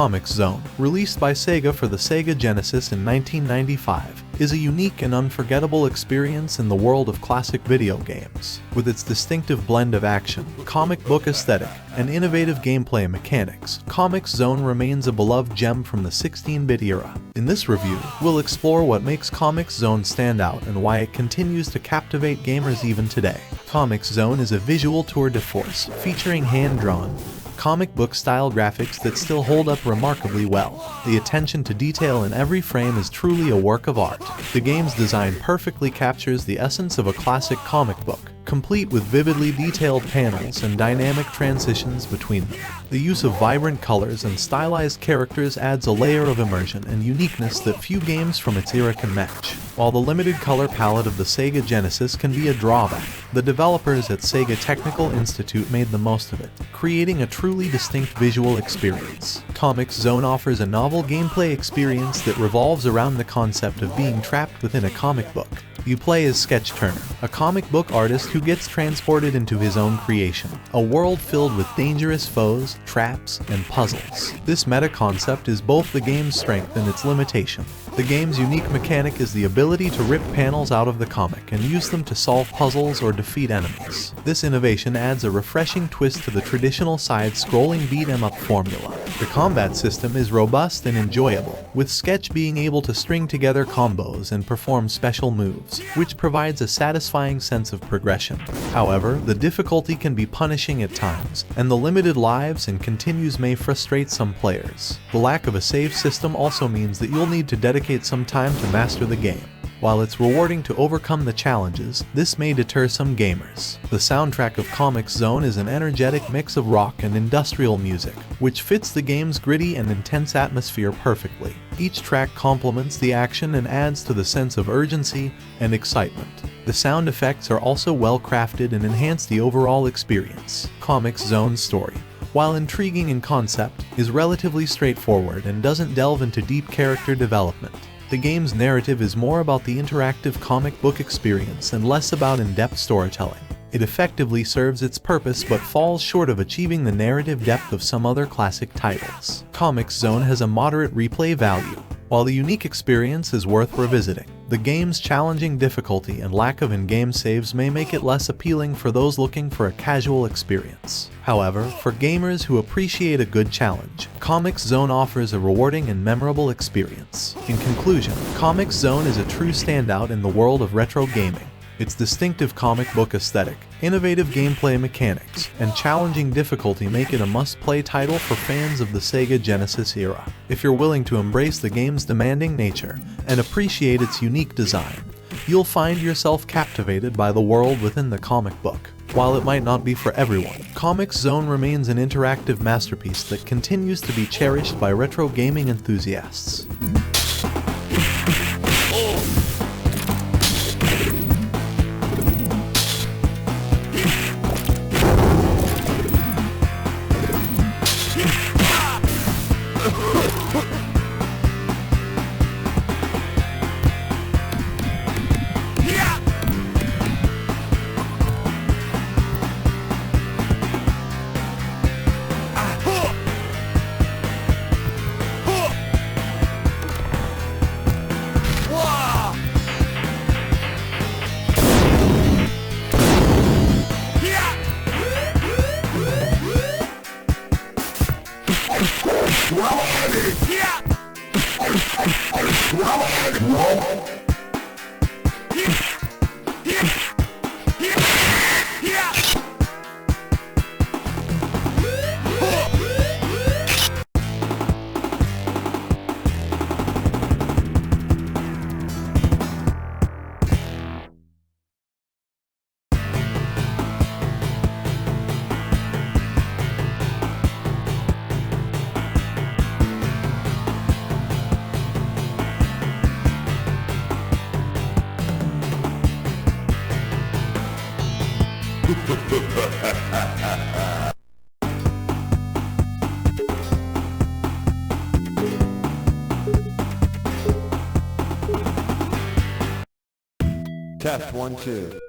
Comix Zone, released by Sega for the Sega Genesis in 1995, is a unique and unforgettable experience in the world of classic video games. With its distinctive blend of action, comic book aesthetic, and innovative gameplay mechanics, Comix Zone remains a beloved gem from the 16-bit era. In this review, we'll explore what makes Comix Zone stand out and why it continues to captivate gamers even today. Comix Zone is a visual tour de force, featuring hand-drawn, comic book-style graphics that still hold up remarkably well. The attention to detail in every frame is truly a work of art. The game's design perfectly captures the essence of a classic comic book, complete with vividly detailed panels and dynamic transitions between them. The use of vibrant colors and stylized characters adds a layer of immersion and uniqueness that few games from its era can match. While the limited color palette of the Sega Genesis can be a drawback, the developers at Sega Technical Institute made the most of it, creating a truly distinct visual experience. Comix Zone offers a novel gameplay experience that revolves around the concept of being trapped within a comic book. You play as Sketch Turner, a comic book artist who gets transported into his own creation, a world filled with dangerous foes, traps, and puzzles. This meta-concept is both the game's strength and its limitation. The game's unique mechanic is the ability to rip panels out of the comic and use them to solve puzzles or defeat enemies. This innovation adds a refreshing twist to the traditional side-scrolling beat-em-up formula. The combat system is robust and enjoyable, with Sketch being able to string together combos and perform special moves, which provides a satisfying sense of progression. However, the difficulty can be punishing at times, and the limited lives and continues may frustrate some players. The lack of a save system also means that you'll need to dedicate some time to master the game. While it's rewarding to overcome the challenges, this may deter some gamers. The soundtrack of Comix Zone is an energetic mix of rock and industrial music, which fits the game's gritty and intense atmosphere perfectly. Each track complements the action and adds to the sense of urgency and excitement. The sound effects are also well crafted and enhance the overall experience. Comix Zone's story, while intriguing in concept, is relatively straightforward and doesn't delve into deep character development. The game's narrative is more about the interactive comic book experience and less about in-depth storytelling. It effectively serves its purpose but falls short of achieving the narrative depth of some other classic titles. Comix Zone has a moderate replay value. While the unique experience is worth revisiting, the game's challenging difficulty and lack of in-game saves may make it less appealing for those looking for a casual experience. However, for gamers who appreciate a good challenge, Comix Zone offers a rewarding and memorable experience. In conclusion, Comix Zone is a true standout in the world of retro gaming. Its distinctive comic book aesthetic, innovative gameplay mechanics, and challenging difficulty make it a must-play title for fans of the Sega Genesis era. If you're willing to embrace the game's demanding nature and appreciate its unique design, you'll find yourself captivated by the world within the comic book. While it might not be for everyone, Comix Zone remains an interactive masterpiece that continues to be cherished by retro gaming enthusiasts. Test 1, 2.